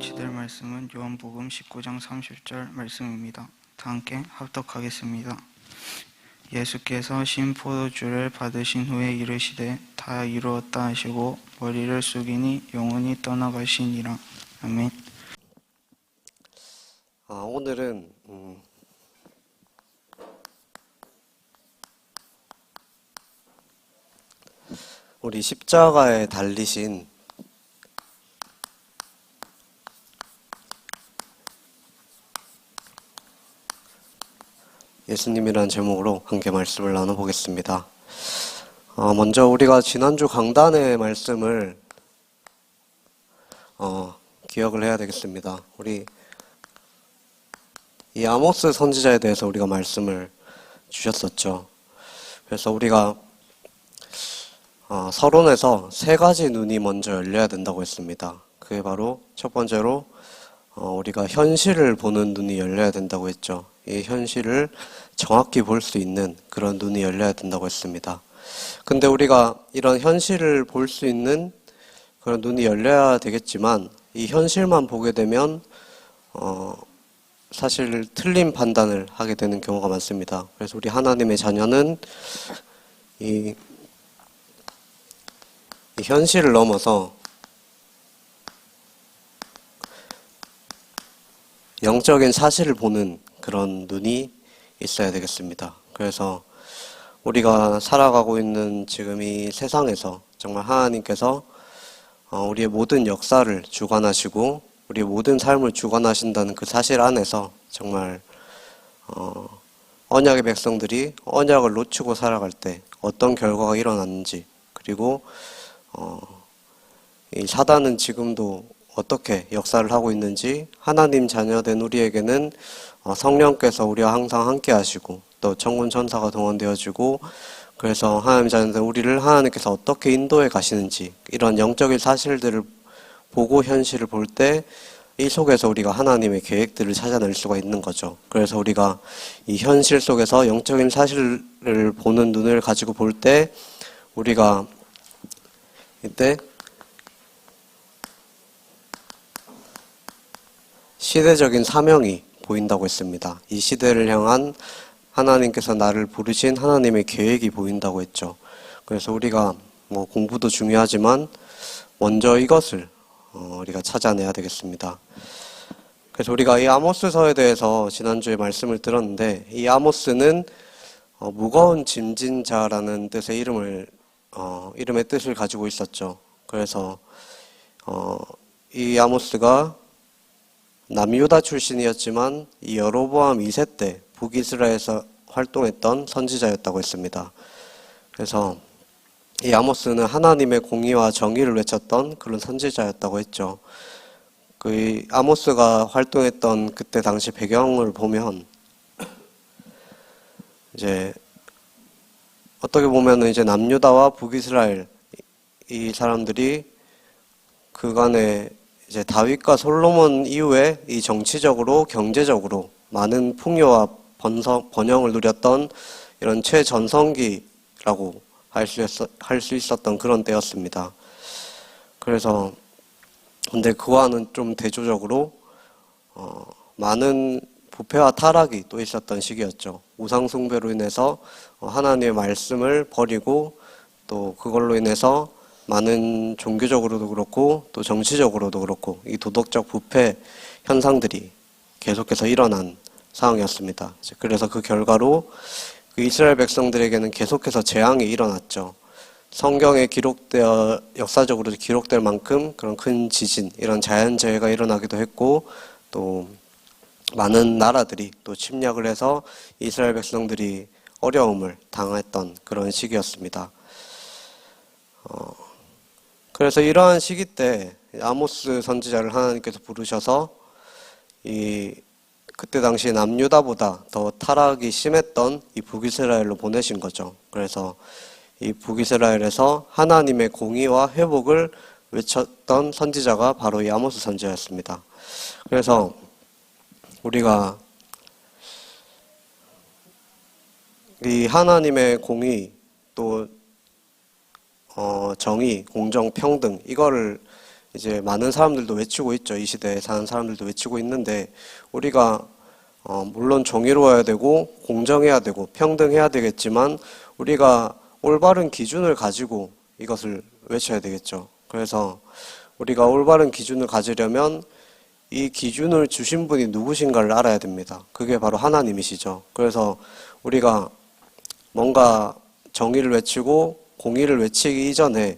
묵상치될 말씀은 요한복음 19장 30절 말씀입니다. 다 함께 합독하겠습니다. 예수께서 신 포도주를 받으신 후에 이르시되 다 이루었다 하시고 머리를 숙이니 영혼이 떠나가시니라. 아멘. 오늘은 우리 십자가에 달리신 예수님이라는 제목으로 함께 말씀을 나눠보겠습니다. 먼저 우리가 지난주 강단의 말씀을 기억을 해야 되겠습니다. 우리 이 아모스 선지자에 대해서 우리가 말씀을 주셨었죠. 그래서 우리가 서론에서 세 가지 눈이 먼저 열려야 된다고 했습니다. 그게 바로 첫 번째로 우리가 현실을 보는 눈이 열려야 된다고 했죠. 이 현실을 정확히 볼 수 있는 그런 눈이 열려야 된다고 했습니다. 근데 우리가 이런 현실을 볼 수 있는 그런 눈이 열려야 되겠지만 이 현실만 보게 되면 사실 틀린 판단을 하게 되는 경우가 많습니다. 그래서 우리 하나님의 자녀는 이 현실을 넘어서 영적인 사실을 보는 그런 눈이 있어야 되겠습니다. 그래서 우리가 살아가고 있는 지금 이 세상에서 정말 하나님께서 우리의 모든 역사를 주관하시고 우리의 모든 삶을 주관하신다는 그 사실 안에서 정말 언약의 백성들이 언약을 놓치고 살아갈 때 어떤 결과가 일어났는지, 그리고 이 사단은 지금도 어떻게 역사를 하고 있는지, 하나님 자녀된 우리에게는 성령께서 우리와 항상 함께 하시고 또 천군 천사가 동원되어지고, 그래서 하나님 자녀된 우리를 하나님께서 어떻게 인도해 가시는지, 이런 영적인 사실들을 보고 현실을 볼 때 이 속에서 우리가 하나님의 계획들을 찾아낼 수가 있는 거죠. 그래서 우리가 이 현실 속에서 영적인 사실을 보는 눈을 가지고 볼 때 우리가 이때 시대적인 사명이 보인다고 했습니다. 이 시대를 향한 하나님께서 나를 부르신 하나님의 계획이 보인다고 했죠. 그래서 우리가 공부도 중요하지만 먼저 이것을 우리가 찾아내야 되겠습니다. 그래서 우리가 이 아모스서에 대해서 지난주에 말씀을 들었는데, 이 아모스는 무거운 짐진 자라는 뜻의 이름의 뜻을 가지고 있었죠. 그래서 이 아모스가 남유다 출신이었지만 이 여로보암 2세 때 북이스라엘에서 활동했던 선지자였다고 했습니다. 그래서 이 아모스는 하나님의 공의와 정의를 외쳤던 그런 선지자였다고 했죠. 그 아모스가 활동했던 그때 당시 배경을 보면 이제 어떻게 보면 이제 남유다와 북이스라엘 이 사람들이 그간에 이제 다윗과 솔로몬 이후에 이 정치적으로 경제적으로 많은 풍요와 번영을 누렸던 이런 최전성기라고 할 수 있었던 그런 때였습니다. 그래서 근데 그와는 좀 대조적으로 많은 부패와 타락이 또 있었던 시기였죠. 우상 숭배로 인해서 하나님의 말씀을 버리고 또 그걸로 인해서 많은 종교적으로도 그렇고 또 정치적으로도 그렇고 이 도덕적 부패 현상들이 계속해서 일어난 상황이었습니다. 그래서 그 결과로 그 이스라엘 백성들에게는 계속해서 재앙이 일어났죠. 성경에 역사적으로 기록될 만큼 그런 큰 지진, 이런 자연재해가 일어나기도 했고, 또 많은 나라들이 또 침략을 해서 이스라엘 백성들이 어려움을 당했던 그런 시기였습니다. 그래서 이러한 시기 때 아모스 선지자를 하나님께서 부르셔서 그때 당시 남유다보다 더 타락이 심했던 이 북이스라엘로 보내신 거죠. 그래서 이 북이스라엘에서 하나님의 공의와 회복을 외쳤던 선지자가 바로 이 아모스 선지자였습니다. 그래서 우리가 이 하나님의 공의 또 정의, 공정, 평등, 이거를 이제 많은 사람들도 외치고 있죠. 이 시대에 사는 사람들도 외치고 있는데 우리가 물론 정의로워야 되고 공정해야 되고 평등해야 되겠지만 우리가 올바른 기준을 가지고 이것을 외쳐야 되겠죠. 그래서 우리가 올바른 기준을 가지려면 이 기준을 주신 분이 누구신가를 알아야 됩니다. 그게 바로 하나님이시죠. 그래서 우리가 뭔가 정의를 외치고 공의를 외치기 이전에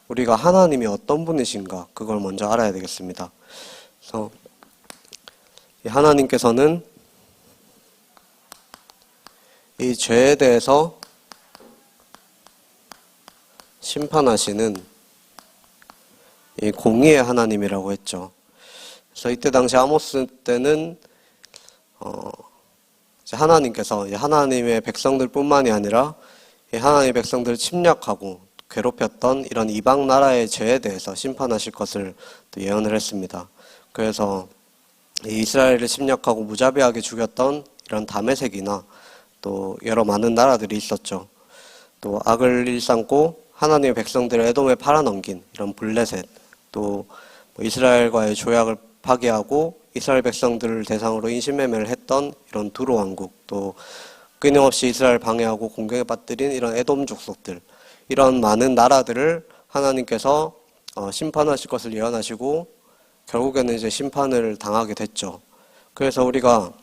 우리가 하나님이 어떤 분이신가 그걸 먼저 알아야 되겠습니다. 그래서 이 하나님께서는 이 죄에 대해서 심판하시는 이 공의의 하나님이라고 했죠. 그래서 이때 당시 아모스 때는 이제 하나님께서 이제 하나님의 백성들뿐만이 아니라 이 하나님의 백성들을 침략하고 괴롭혔던 이런 이방 나라의 죄에 대해서 심판하실 것을 또 예언을 했습니다. 그래서 이 이스라엘을 침략하고 무자비하게 죽였던 이런 다메섹이나 또 여러 많은 나라들이 있었죠. 또 악을 일삼고 하나님의 백성들을 에돔에 팔아넘긴 이런 블레셋, 또 이스라엘과의 조약을 파기하고 이스라엘 백성들을 대상으로 인신매매를 했던 이런 두로 왕국, 또 끊임없이 이스라엘 방해하고 공격에 빠뜨린 이런 에돔 족속들, 이런 많은 나라들을 하나님께서 심판하실 것을 예언하시고 결국에는 이제 심판을 당하게 됐죠. 그래서 우리가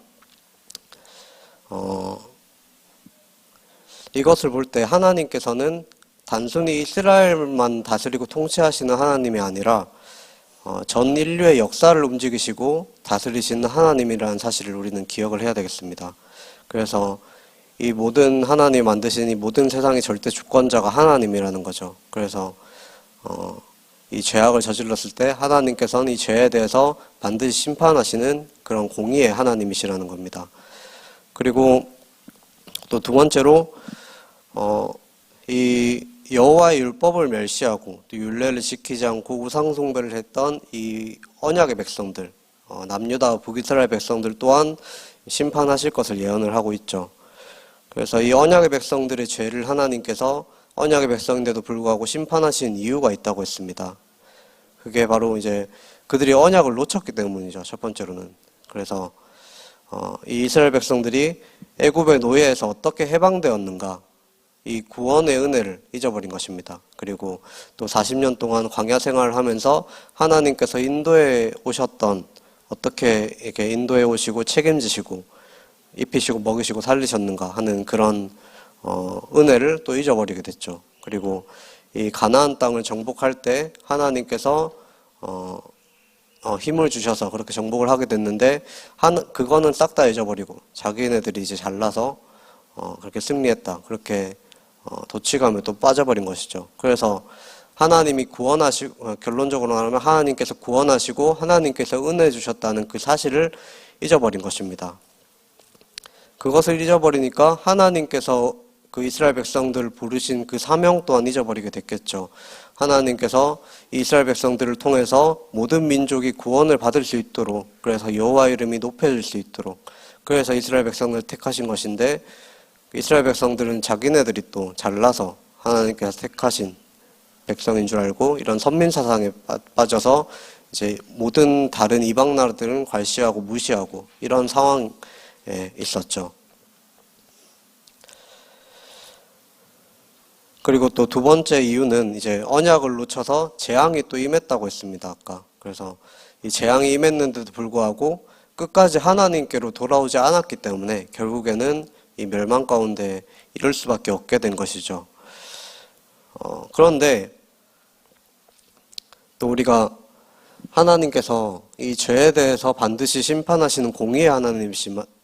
이것을 볼 때 하나님께서는 단순히 이스라엘만 다스리고 통치하시는 하나님이 아니라 전 인류의 역사를 움직이시고 다스리시는 하나님이라는 사실을 우리는 기억을 해야 되겠습니다. 그래서 이 모든 하나님 만드신 이 모든 세상의 절대 주권자가 하나님이라는 거죠. 그래서 이 죄악을 저질렀을 때 하나님께서는 이 죄에 대해서 반드시 심판하시는 그런 공의의 하나님이시라는 겁니다. 그리고 또 두 번째로 이 여호와의 율법을 멸시하고 또 율례를 지키지 않고 우상 숭배를 했던 이 언약의 백성들, 남유다 북이스라엘 백성들 또한 심판하실 것을 예언을 하고 있죠. 그래서 이 언약의 백성들의 죄를 하나님께서 언약의 백성인데도 불구하고 심판하신 이유가 있다고 했습니다. 그게 바로 이제 그들이 언약을 놓쳤기 때문이죠. 첫 번째로는. 그래서 이 이스라엘 백성들이 애굽의 노예에서 어떻게 해방되었는가, 이 구원의 은혜를 잊어버린 것입니다. 그리고 또 40년 동안 광야 생활을 하면서 하나님께서 인도에 오셨던, 어떻게 이렇게 인도에 오시고 책임지시고 입히시고 먹이시고 살리셨는가 하는 그런 은혜를 또 잊어버리게 됐죠. 그리고 이 가나안 땅을 정복할 때 하나님께서 힘을 주셔서 그렇게 정복을 하게 됐는데 그거는 싹 다 잊어버리고 자기네들이 이제 잘나서 그렇게 승리했다, 그렇게 도취감에 또 빠져버린 것이죠. 그래서 하나님이 구원하시고, 결론적으로 말하면 하나님께서 구원하시고 하나님께서 은혜 주셨다는 그 사실을 잊어버린 것입니다. 그것을 잊어버리니까 하나님께서 그 이스라엘 백성들을 부르신 그 사명 또한 잊어버리게 됐겠죠. 하나님께서 이스라엘 백성들을 통해서 모든 민족이 구원을 받을 수 있도록, 그래서 여호와 이름이 높여질 수 있도록, 그래서 이스라엘 백성들을 택하신 것인데, 이스라엘 백성들은 자기네들이 또 잘나서 하나님께서 택하신 백성인 줄 알고 이런 선민 사상에 빠져서 이제 모든 다른 이방 나라들은 괄시하고 무시하고 이런 상황에 있었죠. 그리고 또 두 번째 이유는 이제 언약을 놓쳐서 재앙이 또 임했다고 했습니다, 아까. 그래서 이 재앙이 임했는데도 불구하고 끝까지 하나님께로 돌아오지 않았기 때문에 결국에는 이 멸망 가운데 이럴 수밖에 없게 된 것이죠. 그런데 또 우리가 하나님께서 이 죄에 대해서 반드시 심판하시는 공의의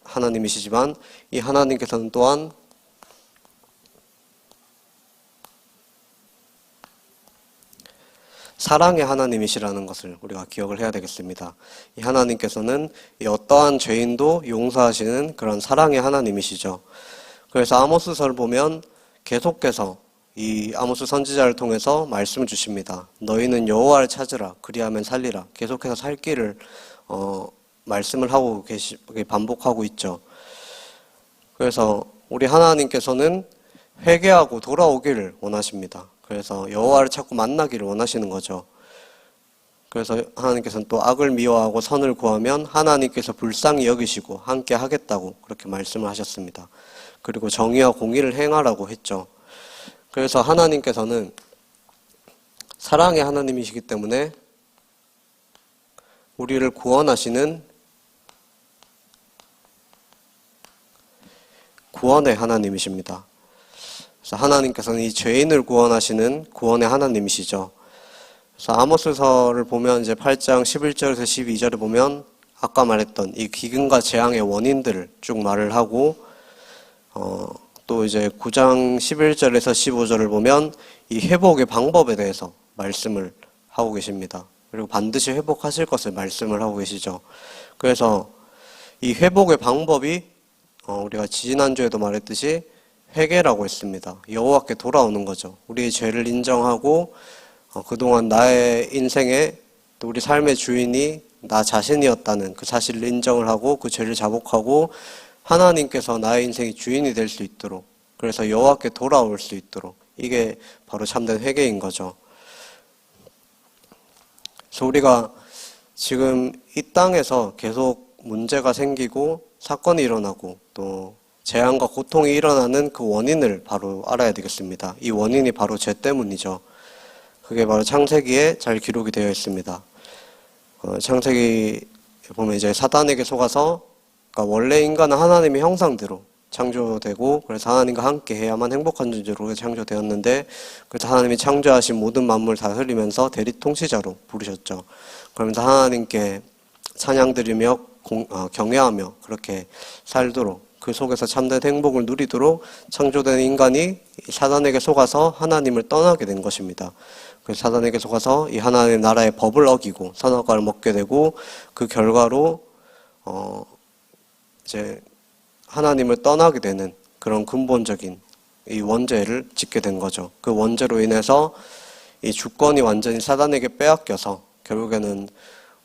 하나님이시지만 이 하나님께서는 또한 사랑의 하나님이시라는 것을 우리가 기억을 해야 되겠습니다. 이 하나님께서는 이 어떠한 죄인도 용서하시는 그런 사랑의 하나님이시죠. 그래서 아모스서를 보면 계속해서 이 아모스 선지자를 통해서 말씀을 주십니다. 너희는 여호와를 찾으라, 그리하면 살리라. 계속해서 살 길을 말씀을 하고 반복하고 있죠. 그래서 우리 하나님께서는 회개하고 돌아오기를 원하십니다. 그래서 여호와를 찾고 만나기를 원하시는 거죠. 그래서 하나님께서는 또 악을 미워하고 선을 구하면 하나님께서 불쌍히 여기시고 함께 하겠다고 그렇게 말씀을 하셨습니다. 그리고 정의와 공의를 행하라고 했죠. 그래서 하나님께서는 사랑의 하나님이시기 때문에 우리를 구원하시는 구원의 하나님이십니다. 그래서 하나님께서는 이 죄인을 구원하시는 구원의 하나님이시죠. 그래서 아모스서를 보면 이제 8장 11절에서 12절에 보면 아까 말했던 이 기근과 재앙의 원인들을 쭉 말을 하고 또 이제 9장 11절에서 15절을 보면 이 회복의 방법에 대해서 말씀을 하고 계십니다. 그리고 반드시 회복하실 것을 말씀을 하고 계시죠. 그래서 이 회복의 방법이 우리가 지난주에도 말했듯이 회개라고 했습니다. 여호와께 돌아오는 거죠. 우리의 죄를 인정하고 그동안 나의 인생에 또 우리 삶의 주인이 나 자신이었다는 그 사실을 인정을 하고 그 죄를 자복하고 하나님께서 나의 인생의 주인이 될 수 있도록, 그래서 여호와께 돌아올 수 있도록, 이게 바로 참된 회개인 거죠. 그래서 우리가 지금 이 땅에서 계속 문제가 생기고 사건이 일어나고 또 재앙과 고통이 일어나는 그 원인을 바로 알아야 되겠습니다. 이 원인이 바로 죄 때문이죠. 그게 바로 창세기에 잘 기록이 되어 있습니다. 창세기 보면 이제 사단에게 속아서, 그러니까 원래 인간은 하나님의 형상대로 창조되고 그래서 하나님과 함께 해야만 행복한 존재로 창조되었는데, 그래서 하나님이 창조하신 모든 만물을 다스리면서 대리 통치자로 부르셨죠. 그러면서 하나님께 찬양드리며 경외하며 그렇게 살도록, 그 속에서 참된 행복을 누리도록 창조된 인간이 사단에게 속아서 하나님을 떠나게 된 것입니다. 그래서 사단에게 속아서 이 하나님의 나라의 법을 어기고 선악과를 먹게 되고, 그 결과로 이제 하나님을 떠나게 되는 그런 근본적인 이 원죄를 짓게 된 거죠. 그 원죄로 인해서 이 주권이 완전히 사단에게 빼앗겨서 결국에는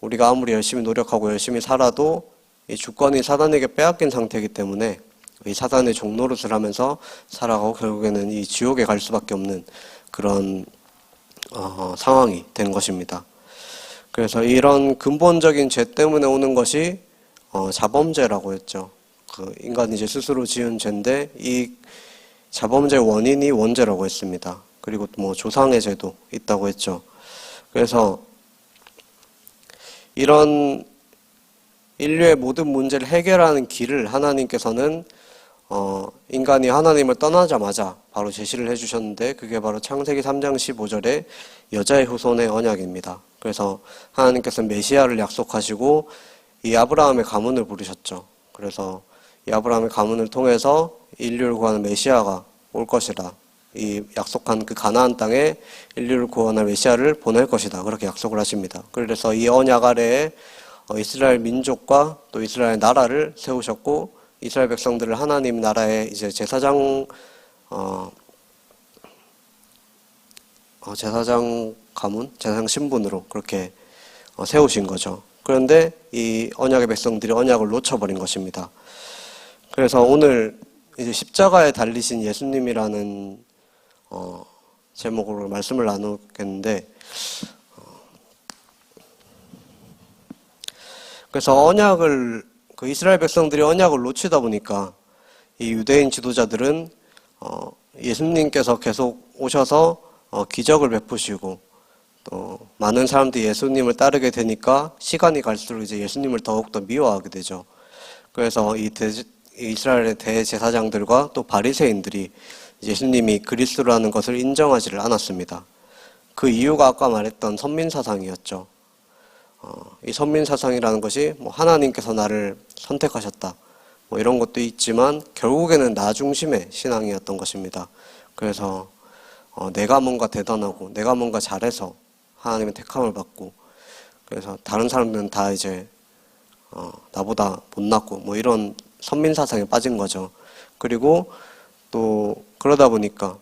우리가 아무리 열심히 노력하고 열심히 살아도 이 주권이 사단에게 빼앗긴 상태이기 때문에 이 사단의 종노릇을 하면서 살아가고 결국에는 이 지옥에 갈 수밖에 없는 그런 상황이 된 것입니다. 그래서 이런 근본적인 죄 때문에 오는 것이 자범죄라고 했죠. 그 인간이 이제 스스로 지은 죄인데 이 자범죄의 원인이 원죄라고 했습니다. 그리고 뭐 조상의 죄도 있다고 했죠. 그래서 이런 인류의 모든 문제를 해결하는 길을 하나님께서는 인간이 하나님을 떠나자마자 바로 제시를 해주셨는데, 그게 바로 창세기 3장 15절에 여자의 후손의 언약입니다. 그래서 하나님께서는 메시아를 약속하시고 이 아브라함의 가문을 부르셨죠. 그래서 이 아브라함의 가문을 통해서 인류를 구하는 메시아가 올 것이다. 이 약속한 그 가나안 땅에 인류를 구원할 메시아를 보낼 것이다. 그렇게 약속을 하십니다. 그래서 이 언약 아래에 이스라엘 민족과 또 이스라엘 나라를 세우셨고, 이스라엘 백성들을 하나님 나라의 이제 제사장 가문, 제사장 신분으로 그렇게 세우신 거죠. 그런데 이 언약의 백성들이 언약을 놓쳐버린 것입니다. 그래서 오늘 이제 십자가에 달리신 예수님이라는 제목으로 말씀을 나누겠는데, 그래서 그 이스라엘 백성들이 언약을 놓치다 보니까 이 유대인 지도자들은 예수님께서 계속 오셔서 기적을 베푸시고 또 많은 사람들이 예수님을 따르게 되니까 시간이 갈수록 이제 예수님을 더욱더 미워하게 되죠. 그래서 이스라엘의 대제사장들과 또 바리새인들이 예수님이 그리스도라는 것을 인정하지를 않았습니다. 그 이유가 아까 말했던 선민사상이었죠. 이 선민사상이라는 것이 뭐 하나님께서 나를 선택하셨다, 뭐 이런 것도 있지만 결국에는 나 중심의 신앙이었던 것입니다. 그래서 내가 뭔가 대단하고 내가 뭔가 잘해서 하나님의 택함을 받고, 그래서 다른 사람들은 다 이제 나보다 못났고 뭐 이런 선민사상에 빠진 거죠. 그리고 또 그러다 보니까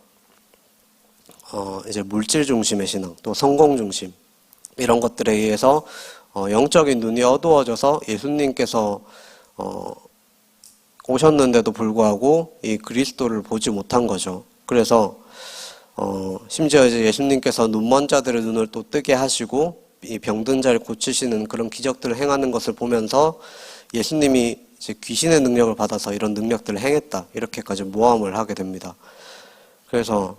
이제 물질 중심의 신앙, 또 성공 중심, 이런 것들에 의해서 영적인 눈이 어두워져서 예수님께서 오셨는데도 불구하고 이 그리스도를 보지 못한 거죠. 그래서 심지어 이제 예수님께서 눈먼 자들의 눈을 또 뜨게 하시고 이 병든 자를 고치시는 그런 기적들을 행하는 것을 보면서 예수님이 이제 귀신의 능력을 받아서 이런 능력들을 행했다. 이렇게까지 모함을 하게 됩니다. 그래서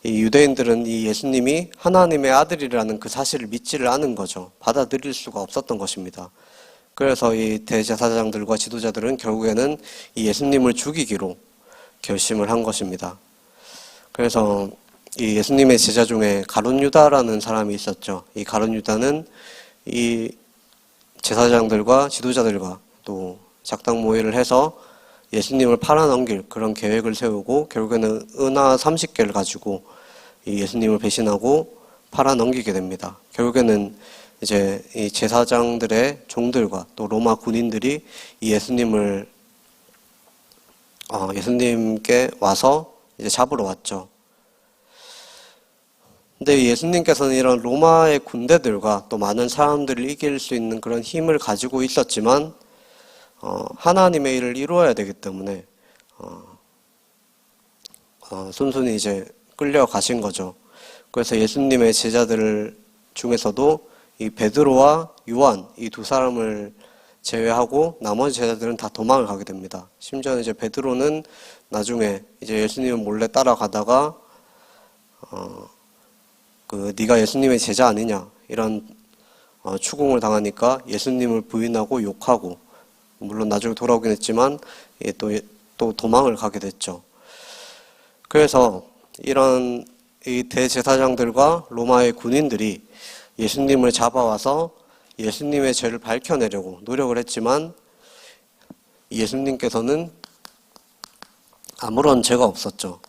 이 유대인들은 이 예수님이 하나님의 아들이라는 그 사실을 믿지를 않은 거죠. 받아들일 수가 없었던 것입니다. 그래서 이 대제사장들과 지도자들은 결국에는 이 예수님을 죽이기로 결심을 한 것입니다. 그래서 이 예수님의 제자 중에 가룟 유다라는 사람이 있었죠. 이 가룟 유다는 이 제사장들과 지도자들과 또 작당 모의를 해서 예수님을 팔아넘길 그런 계획을 세우고 결국에는 은하 30개를 가지고 이 예수님을 배신하고 팔아넘기게 됩니다. 결국에는 이제 이 제사장들의 종들과 또 로마 군인들이 이 예수님께 와서 이제 잡으러 왔죠. 근데 예수님께서는 이런 로마의 군대들과 또 많은 사람들을 이길 수 있는 그런 힘을 가지고 있었지만 하나님의 일을 이루어야 되기 때문에 순순히 이제 끌려가신 거죠. 그래서 예수님의 제자들 중에서도 이 베드로와 요한 이 두 사람을 제외하고 나머지 제자들은 다 도망을 가게 됩니다. 심지어는 이제 베드로는 나중에 이제 예수님을 몰래 따라가다가 네가 예수님의 제자 아니냐 이런 추궁을 당하니까 예수님을 부인하고 욕하고 물론 나중에 돌아오긴 했지만 또 도망을 가게 됐죠. 그래서 이런 이 대제사장들과 로마의 군인들이 예수님을 잡아와서 예수님의 죄를 밝혀내려고 노력을 했지만 예수님께서는 아무런 죄가 없었죠.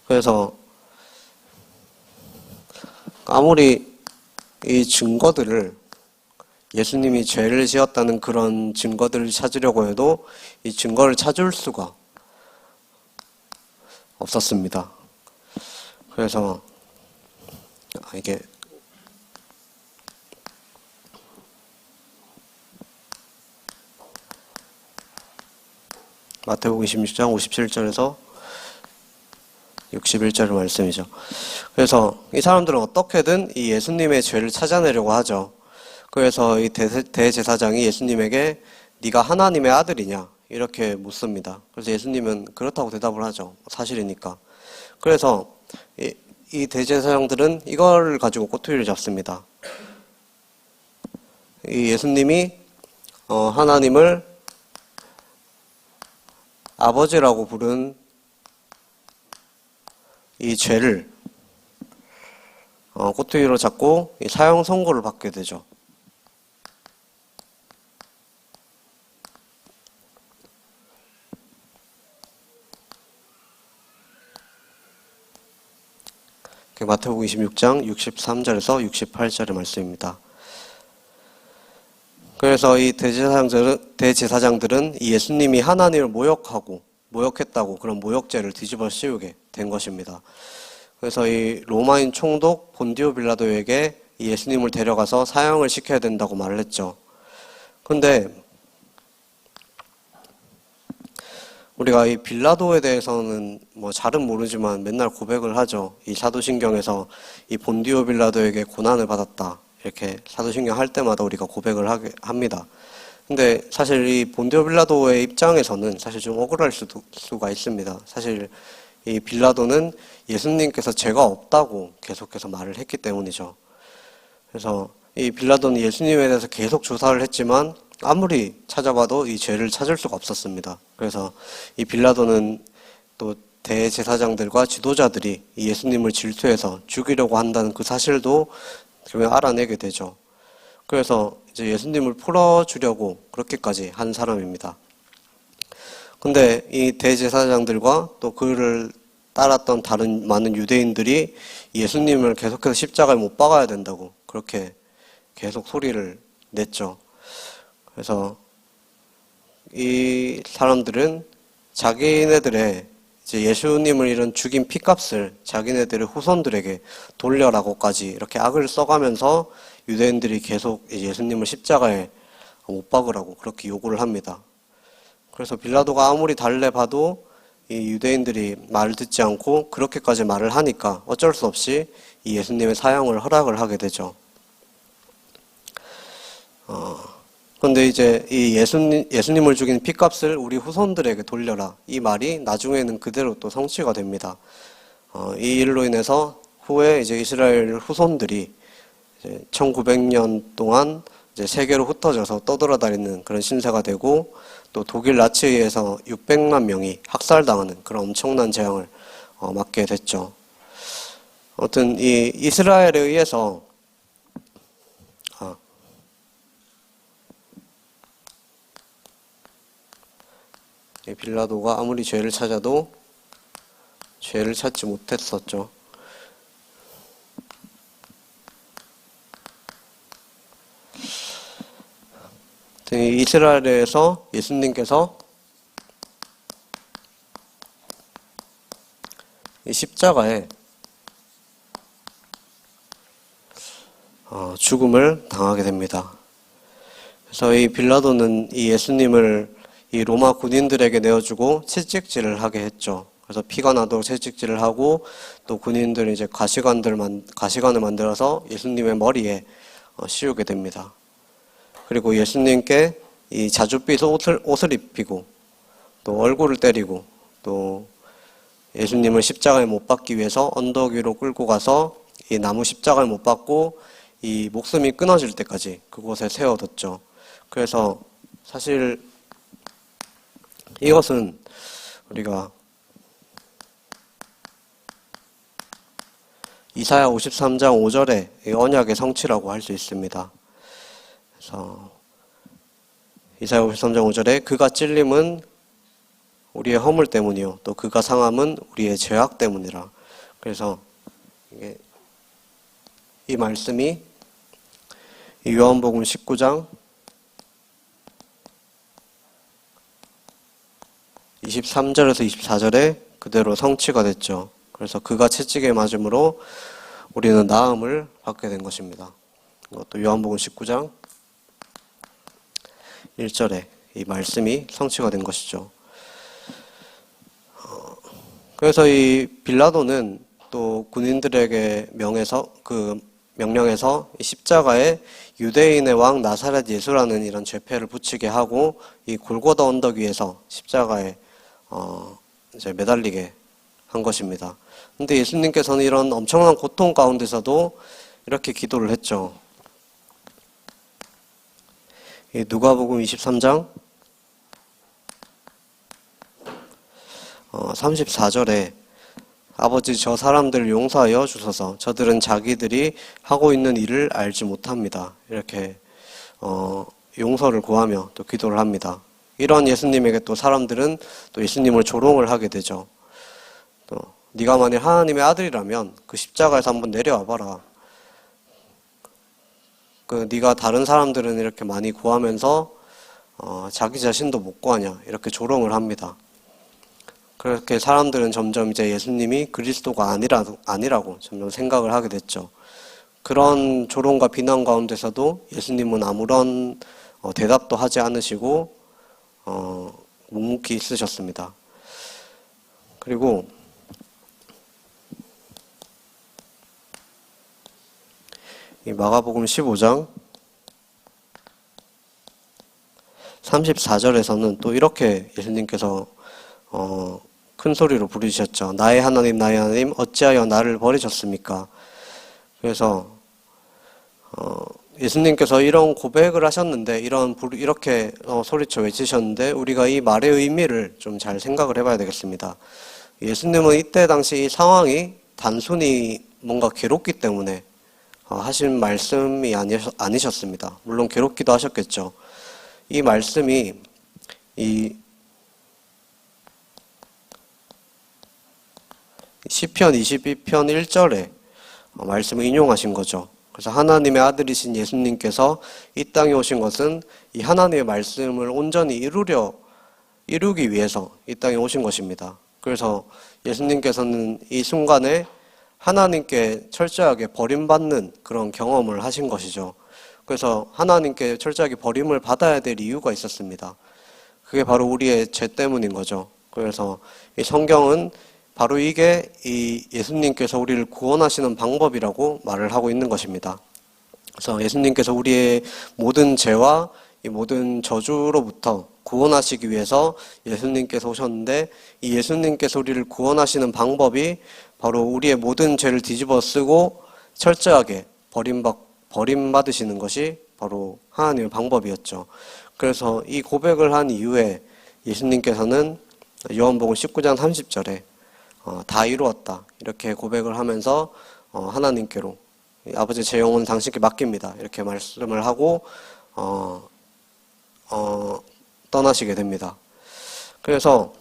그래서 아무리 이 증거들을 예수님이 죄를 지었다는 그런 증거들을 찾으려고 해도 이 증거를 찾을 수가 없었습니다. 그래서 이게 마태복음 26장 57절에서 61절 말씀이죠. 그래서 이 사람들은 어떻게든 이 예수님의 죄를 찾아내려고 하죠. 그래서 이 대제사장이 예수님에게 네가 하나님의 아들이냐 이렇게 묻습니다. 그래서 예수님은 그렇다고 대답을 하죠. 사실이니까. 그래서 이 대제사장들은 이걸 가지고 꼬투리를 잡습니다. 이 예수님이 하나님을 아버지라고 부른 이 죄를 꼬투리로 잡고 사형 선고를 받게 되죠. 마태복음 26장 63절에서 68절의 말씀입니다. 그래서 이 대제사장들은 이 예수님이 하나님을 모욕했다고 그런 모욕죄를 뒤집어 씌우게 된 것입니다. 그래서 이 로마인 총독 본디오 빌라도에게 이 예수님을 데려가서 사형을 시켜야 된다고 말을 했죠. 근데 우리가 이 빌라도에 대해서는 뭐 잘은 모르지만 맨날 고백을 하죠. 이 사도신경에서 이 본디오 빌라도에게 고난을 받았다. 이렇게 사도신경 할 때마다 우리가 고백을 합니다. 근데 사실 이 본디오 빌라도의 입장에서는 사실 좀 억울할 수가 있습니다. 사실 이 빌라도는 예수님께서 죄가 없다고 계속해서 말을 했기 때문이죠. 그래서 이 빌라도는 예수님에 대해서 계속 조사를 했지만 아무리 찾아봐도 이 죄를 찾을 수가 없었습니다. 그래서 이 빌라도는 또 대제사장들과 지도자들이 이 예수님을 질투해서 죽이려고 한다는 그 사실도 결국에 알아내게 되죠. 그래서 이제 예수님을 풀어주려고 그렇게까지 한 사람입니다. 근데 이 대제사장들과 또 그를 따랐던 다른 많은 유대인들이 예수님을 계속해서 십자가에 못 박아야 된다고 그렇게 계속 소리를 냈죠. 그래서 이 사람들은 자기네들의 이제 예수님을 이런 죽인 피값을 자기네들의 후손들에게 돌려라고까지 이렇게 악을 써가면서 유대인들이 계속 예수님을 십자가에 못 박으라고 그렇게 요구를 합니다. 그래서 빌라도가 아무리 달래봐도 이 유대인들이 말을 듣지 않고 그렇게까지 말을 하니까 어쩔 수 없이 이 예수님의 사형을 허락을 하게 되죠. 그런데 이제 이 예수님을 죽인 핏값을 우리 후손들에게 돌려라. 이 말이 나중에는 그대로 또 성취가 됩니다. 이 일로 인해서 후에 이제 이스라엘 후손들이 이제 1900년 동안 이제 세계로 흩어져서 떠돌아다니는 그런 신세가 되고, 또 독일 나치에서 600만 명이 학살당하는 그런 엄청난 재앙을 맞게 됐죠. 아무튼 이 이스라엘에 의해서 이 빌라도가 아무리 죄를 찾아도 죄를 찾지 못했었죠. 이스라엘에서 예수님께서 이 십자가에 죽음을 당하게 됩니다. 그래서 이 빌라도는 이 예수님을 이 로마 군인들에게 내어주고 채찍질을 하게 했죠. 그래서 피가 나도록 채찍질을 하고, 또 군인들이 이제 가시관을 만들어서 예수님의 머리에 씌우게 됩니다. 그리고 예수님께 이 자줏빛 옷을 입히고, 또 얼굴을 때리고, 또 예수님을 십자가에 못 박기 위해서 언덕 위로 끌고 가서 이 나무 십자가를 못 박고 이 목숨이 끊어질 때까지 그곳에 세워뒀죠. 그래서 사실 이것은 우리가 이사야 53장 5절의 언약의 성취라고 할 수 있습니다. 그래서 이사야 53장 5절에 그가 찔림은 우리의 허물 때문이요 또 그가 상함은 우리의 죄악 때문이라. 그래서 이 말씀이 요한복음 19장 23절에서 24절에 그대로 성취가 됐죠. 그래서 그가 채찍에 맞음으로 우리는 나음을 받게 된 것입니다. 이것도 요한복음 19장 1절에 이 말씀이 성취가 된 것이죠. 그래서 이 빌라도는 또 군인들에게 명령해서 이 십자가에 유대인의 왕 나사렛 예수라는 이런 죄패를 붙이게 하고 이 골고다 언덕 위에서 십자가에 이제 매달리게 한 것입니다. 근데 예수님께서는 이런 엄청난 고통 가운데서도 이렇게 기도를 했죠. 누가복음 23장 34절에 아버지 저 사람들을 용서하여 주소서 저들은 자기들이 하고 있는 일을 알지 못합니다. 이렇게 용서를 구하며 또 기도를 합니다. 이런 예수님에게 또 사람들은 또 예수님을 조롱을 하게 되죠. 또 네가 만일 하나님의 아들이라면 그 십자가에서 한번 내려와 봐라. 네가 다른 사람들은 이렇게 많이 구하면서 자기 자신도 못 구하냐 이렇게 조롱을 합니다. 그렇게 사람들은 점점 이제 예수님이 그리스도가 아니라고 점점 생각을 하게 됐죠. 그런 조롱과 비난 가운데서도 예수님은 아무런 대답도 하지 않으시고 묵묵히 있으셨습니다. 그리고 이 마가복음 15장 34절에서는 또 이렇게 예수님께서 큰 소리로 부르셨죠. 나의 하나님 나의 하나님 어찌하여 나를 버리셨습니까? 그래서 예수님께서 이런 고백을 하셨는데 이렇게 소리쳐 외치셨는데 우리가 이 말의 의미를 좀 잘 생각을 해봐야 되겠습니다. 예수님은 이때 당시 이 상황이 단순히 뭔가 괴롭기 때문에 하신 말씀이 아니셨습니다. 물론 괴롭기도 하셨겠죠. 이 말씀이 이 시편 22편 1절에 말씀을 인용하신 거죠. 그래서 하나님의 아들이신 예수님께서 이 땅에 오신 것은 이 하나님의 말씀을 온전히 이루기 위해서 이 땅에 오신 것입니다. 그래서 예수님께서는 이 순간에 하나님께 철저하게 버림받는 그런 경험을 하신 것이죠. 그래서 하나님께 철저하게 버림을 받아야 될 이유가 있었습니다. 그게 바로 우리의 죄 때문인 거죠. 그래서 이 성경은 바로 이게 이 예수님께서 우리를 구원하시는 방법이라고 말을 하고 있는 것입니다. 그래서 예수님께서 우리의 모든 죄와 이 모든 저주로부터 구원하시기 위해서 예수님께서 오셨는데, 이 예수님께서 우리를 구원하시는 방법이 바로 우리의 모든 죄를 뒤집어 쓰고 철저하게 버림받으시는 것이 바로 하나님의 방법이었죠. 그래서 이 고백을 한 이후에 예수님께서는 요한복음 19장 30절에 다 이루었다 이렇게 고백을 하면서 하나님께로 아버지 제 영혼은 당신께 맡깁니다 이렇게 말씀을 하고 떠나시게 됩니다. 그래서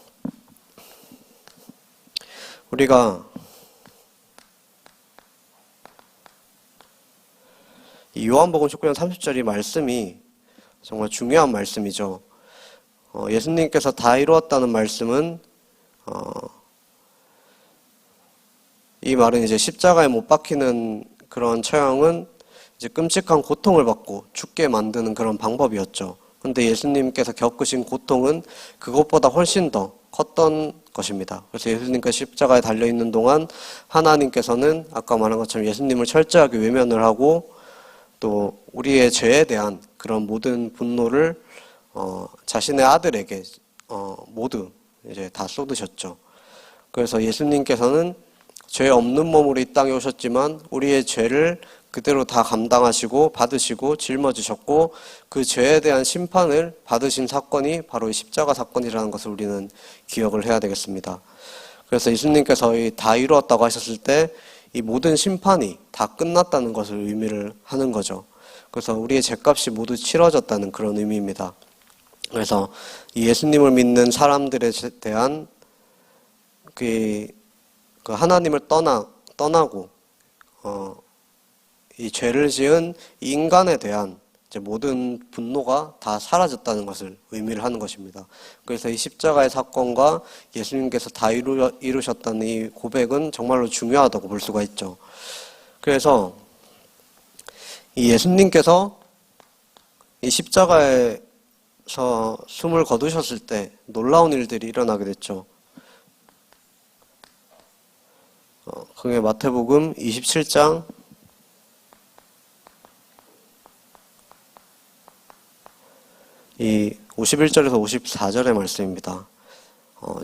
우리가 이 요한복음 19장 30절 이 말씀이 정말 중요한 말씀이죠. 예수님께서 다 이루었다는 말씀은 이 말은 이제 십자가에 못 박히는 그런 처형은 이제 끔찍한 고통을 받고 죽게 만드는 그런 방법이었죠. 근데 예수님께서 겪으신 고통은 그것보다 훨씬 더 컸던 것입니다. 그래서 예수님께서 십자가에 달려있는 동안 하나님께서는 아까 말한 것처럼 예수님을 철저하게 외면을 하고 또 우리의 죄에 대한 그런 모든 분노를 자신의 아들에게 모두 이제 다 쏟으셨죠. 그래서 예수님께서는 죄 없는 몸으로 이 땅에 오셨지만 우리의 죄를 그대로 다 감당하시고 받으시고 짊어지셨고 그 죄에 대한 심판을 받으신 사건이 바로 이 십자가 사건이라는 것을 우리는 기억을 해야 되겠습니다. 그래서 예수님께서 다 이루었다고 하셨을 때 이 모든 심판이 다 끝났다는 것을 의미를 하는 거죠. 그래서 우리의 죄값이 모두 치러졌다는 그런 의미입니다. 그래서 이 예수님을 믿는 사람들에 대한 그 하나님을 떠나고 이 죄를 지은 이 인간에 대한 이제 모든 분노가 다 사라졌다는 것을 의미를 하는 것입니다. 그래서 이 십자가의 사건과 예수님께서 다 이루셨다는 이 고백은 정말로 중요하다고 볼 수가 있죠. 그래서 이 예수님께서 이 십자가에서 숨을 거두셨을 때 놀라운 일들이 일어나게 됐죠. 그게 마태복음 27장 51절에서 54절의 말씀입니다.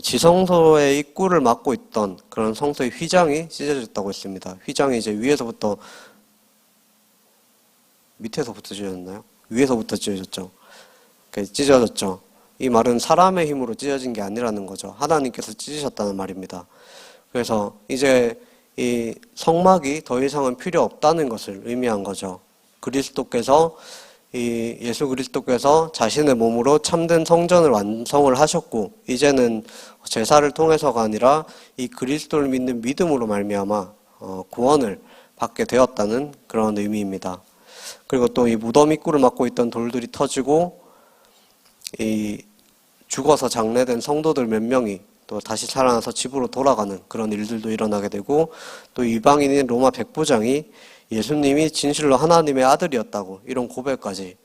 지성소의 입구를 막고 있던 그런 성소의 휘장이 찢어졌다고 했습니다. 휘장이 이제 위에서부터 밑에서부터 찢어졌나요? 위에서부터 찢어졌죠. 찢어졌죠. 이 말은 사람의 힘으로 찢어진 게 아니라는 거죠. 하나님께서 찢으셨다는 말입니다. 그래서 이제 이 성막이 더 이상은 필요 없다는 것을 의미한 거죠. 예수 그리스도께서 자신의 몸으로 참된 성전을 완성을 하셨고 이제는 제사를 통해서가 아니라 이 그리스도를 믿는 믿음으로 말미암아 구원을 받게 되었다는 그런 의미입니다. 그리고 또 이 무덤 입구를 막고 있던 돌들이 터지고 이 죽어서 장례된 성도들 몇 명이 또 다시 살아나서 집으로 돌아가는 그런 일들도 일어나게 되고 또 이방인인 로마 백부장이 예수님이 진실로 하나님의 아들이었다고 이런 고백까지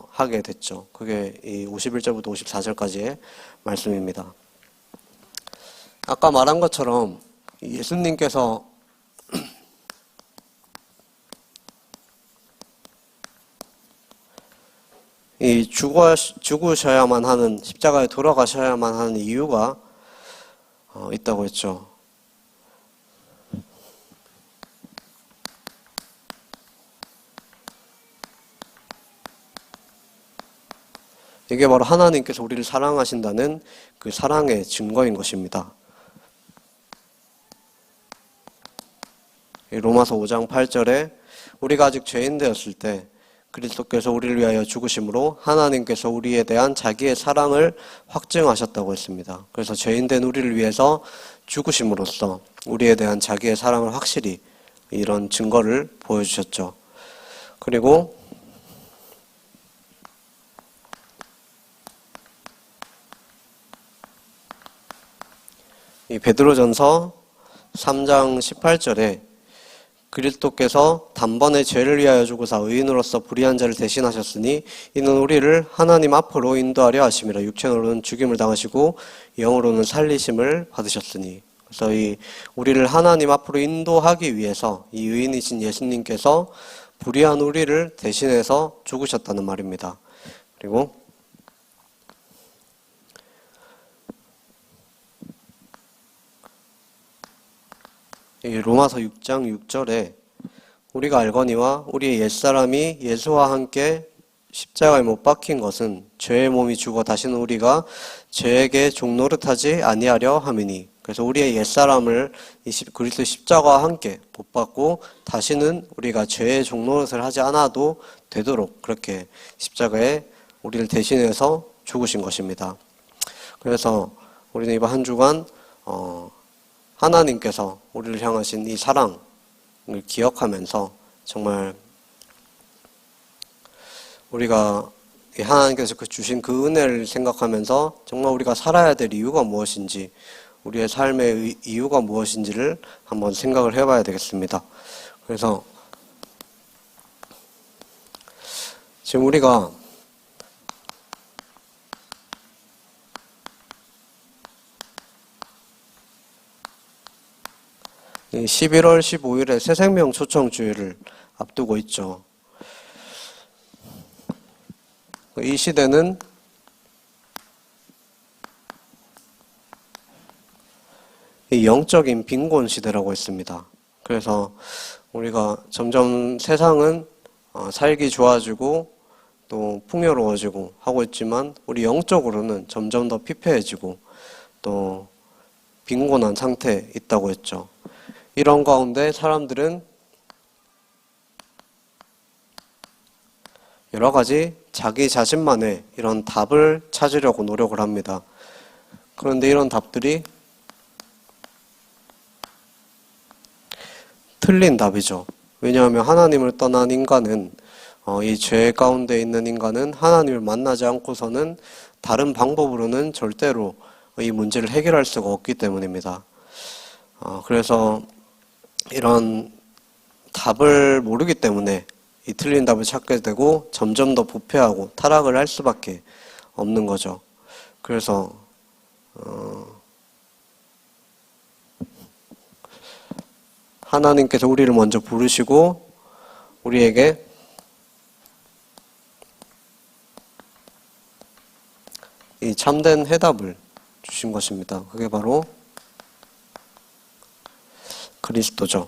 하게 됐죠. 그게 이 51절부터 54절까지의 말씀입니다. 아까 말한 것처럼 예수님께서 이 죽으셔야만 하는 십자가에 돌아가셔야만 하는 이유가 있다고 했죠. 이게 바로 하나님께서 우리를 사랑하신다는 그 사랑의 증거인 것입니다. 로마서 5장 8절에 우리가 아직 죄인 되었을 때 그리스도께서 우리를 위하여 죽으심으로 하나님께서 우리에 대한 자기의 사랑을 확증하셨다고 했습니다. 그래서 죄인 된 우리를 위해서 죽으심으로써 우리에 대한 자기의 사랑을 확실히 이런 증거를 보여주셨죠. 그리고 이 베드로전서 3장 18절에 그리스도께서 단번에 죄를 위하여 죽으사 의인으로서 불의한 자를 대신하셨으니 이는 우리를 하나님 앞으로 인도하려 하심이라. 육체로는 죽임을 당하시고 영으로는 살리심을 받으셨으니. 그래서 우리를 하나님 앞으로 인도하기 위해서 이 의인이신 예수님께서 불의한 우리를 대신해서 죽으셨다는 말입니다. 그리고 로마서 6장 6절에 우리가 알거니와 우리의 옛사람이 예수와 함께 십자가에 못 박힌 것은 죄의 몸이 죽어 다시는 우리가 죄에게 종노릇하지 아니하려 함이니. 그래서 우리의 옛사람을 그리스도 십자가와 함께 못 박고 다시는 우리가 죄의 종노릇을 하지 않아도 되도록 그렇게 십자가에 우리를 대신해서 죽으신 것입니다. 그래서 우리는 이번 한 주간 하나님께서 우리를 향하신 이 사랑을 기억하면서 정말 우리가 하나님께서 주신 그 은혜를 생각하면서 정말 우리가 살아야 될 이유가 무엇인지, 우리의 삶의 이유가 무엇인지를 한번 생각을 해봐야 되겠습니다. 그래서 지금 우리가 11월 15일에 새생명 초청주일을 앞두고 있죠. 이 시대는 영적인 빈곤 시대라고 했습니다. 그래서 우리가 점점 세상은 살기 좋아지고 또 풍요로워지고 하고 있지만 우리 영적으로는 점점 더 피폐해지고 또 빈곤한 상태에 있다고 했죠. 이런 가운데 사람들은 여러 가지 자기 자신만의 이런 답을 찾으려고 노력을 합니다. 그런데 이런 답들이 틀린 답이죠. 왜냐하면 하나님을 떠난 인간은 이 죄 가운데 있는 인간은 하나님을 만나지 않고서는 다른 방법으로는 절대로 이 문제를 해결할 수가 없기 때문입니다. 그래서 이런 답을 모르기 때문에 이 틀린 답을 찾게 되고 점점 더 부패하고 타락을 할 수밖에 없는 거죠. 그래서 하나님께서 우리를 먼저 부르시고 우리에게 이 참된 해답을 주신 것입니다. 그게 바로 그리스도죠.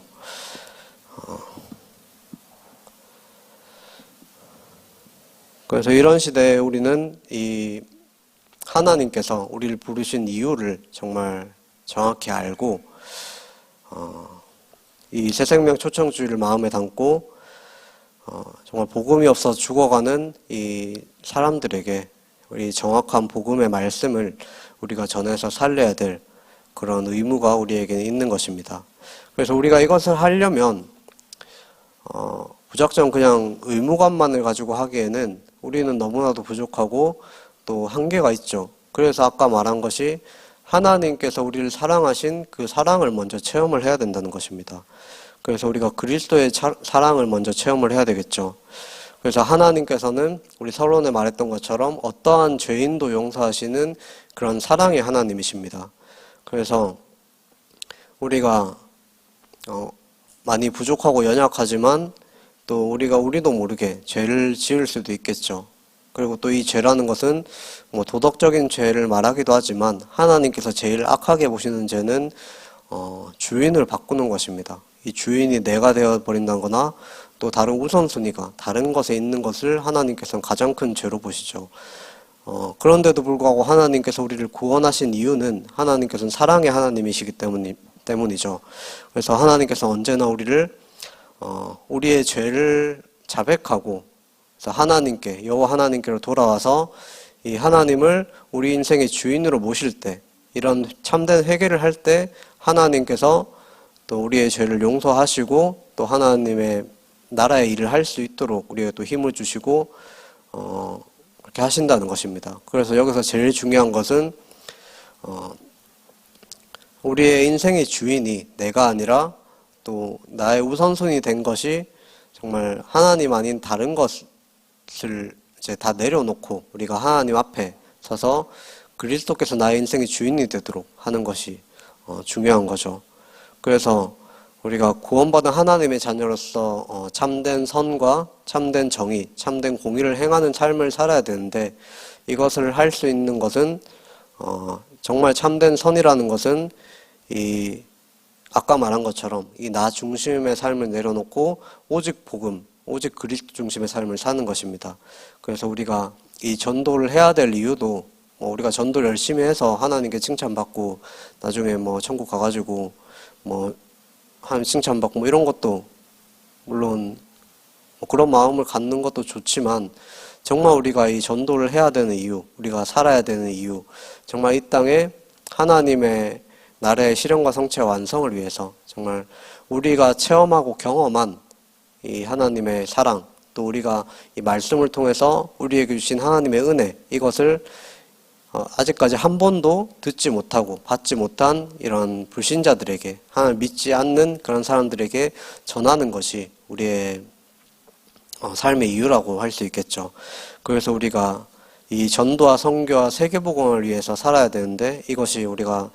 그래서 이런 시대에 우리는 이 하나님께서 우리를 부르신 이유를 정말 정확히 알고 이 새생명 초청주의를 마음에 담고 정말 복음이 없어 죽어가는 이 사람들에게 우리 정확한 복음의 말씀을 우리가 전해서 살려야 될 그런 의무가 우리에게는 있는 것입니다. 그래서 우리가 이것을 하려면 무작정 그냥 의무감만을 가지고 하기에는 우리는 너무나도 부족하고 또 한계가 있죠. 그래서 아까 말한 것이 하나님께서 우리를 사랑하신 그 사랑을 먼저 체험을 해야 된다는 것입니다. 그래서 우리가 그리스도의 사랑을 먼저 체험을 해야 되겠죠. 그래서 하나님께서는 우리 서론에 말했던 것처럼 어떠한 죄인도 용서하시는 그런 사랑의 하나님이십니다. 그래서 우리가 많이 부족하고 연약하지만 또 우리도 모르게 죄를 지을 수도 있겠죠. 그리고 또 이 죄라는 것은 뭐 도덕적인 죄를 말하기도 하지만 하나님께서 제일 악하게 보시는 죄는 주인을 바꾸는 것입니다. 이 주인이 내가 되어버린다거나 또 다른 우선순위가 다른 것에 있는 것을 하나님께서는 가장 큰 죄로 보시죠. 그런데도 불구하고 하나님께서 우리를 구원하신 이유는 하나님께서는 사랑의 하나님이시기 때문이죠. 그래서 하나님께서 언제나 우리를 우리의 죄를 자백하고 그래서 여호와 하나님께로 돌아와서 이 하나님을 우리 인생의 주인으로 모실 때 이런 참된 회개를 할 때 하나님께서 또 우리의 죄를 용서하시고 또 하나님의 나라의 일을 할 수 있도록 우리에게 또 힘을 주시고 그렇게 하신다는 것입니다. 그래서 여기서 제일 중요한 것은 우리의 인생의 주인이 내가 아니라 또 나의 우선순위 된 것이 정말 하나님 아닌 다른 것을 이제 다 내려놓고 우리가 하나님 앞에 서서 그리스도께서 나의 인생의 주인이 되도록 하는 것이 중요한 거죠. 그래서 우리가 구원받은 하나님의 자녀로서 참된 선과 참된 정의, 참된 공의를 행하는 삶을 살아야 되는데, 이것을 할 수 있는 것은 정말 참된 선이라는 것은 이 아까 말한 것처럼 이 나 중심의 삶을 내려놓고 오직 복음, 오직 그리스도 중심의 삶을 사는 것입니다. 그래서 우리가 이 전도를 해야 될 이유도 우리가 전도를 열심히 해서 하나님께 칭찬받고 나중에 천국 가가지고 하나님 칭찬받고 이런 것도 물론 그런 마음을 갖는 것도 좋지만, 정말 우리가 이 전도를 해야 되는 이유, 우리가 살아야 되는 이유, 정말 이 땅에 하나님의 나라의 실현과 성취와 완성을 위해서 정말 우리가 체험하고 경험한 이 하나님의 사랑, 또 우리가 이 말씀을 통해서 우리에게 주신 하나님의 은혜, 이것을 아직까지 한 번도 듣지 못하고 받지 못한 이런 불신자들에게, 하나님을 믿지 않는 그런 사람들에게 전하는 것이 우리의 삶의 이유라고 할 수 있겠죠. 그래서 우리가 이 전도와 선교와 세계복음을 위해서 살아야 되는데, 이것이 우리가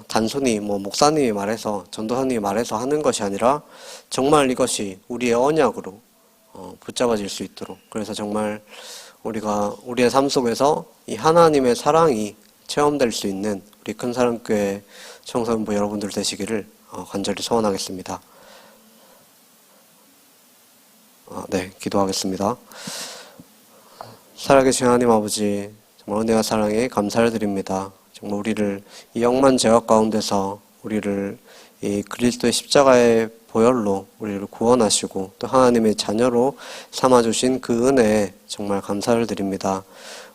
단순히 목사님이 말해서, 전도사님이 말해서 하는 것이 아니라 정말 이것이 우리의 언약으로 붙잡아질 수 있도록, 그래서 정말 우리가 우리의 삶 속에서 이 하나님의 사랑이 체험될 수 있는 우리 큰사랑교회 청소년부 여러분들 되시기를 간절히 소원하겠습니다. 네, 기도하겠습니다. 살아계신 하나님 아버지, 정말 은혜와 사랑에 감사를 드립니다. 정말 우리를 이 영만 죄악 가운데서 우리를 이 그리스도의 십자가의 보혈로 우리를 구원하시고 또 하나님의 자녀로 삼아주신 그 은혜에 정말 감사를 드립니다.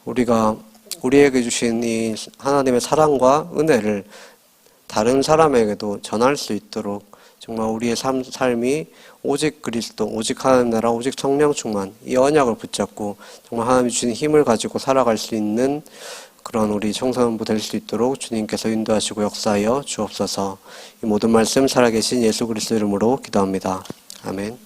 우리가 우리에게 주신 이 하나님의 사랑과 은혜를 다른 사람에게도 전할 수 있도록 정말 우리의 삶이 오직 그리스도, 오직 하나님 나라, 오직 성령 충만, 이 언약을 붙잡고 정말 하나님이 주신 힘을 가지고 살아갈 수 있는 그런 우리 청소년부 될 수 있도록 주님께서 인도하시고 역사하여 주옵소서. 이 모든 말씀 살아계신 예수 그리스도 이름으로 기도합니다. 아멘.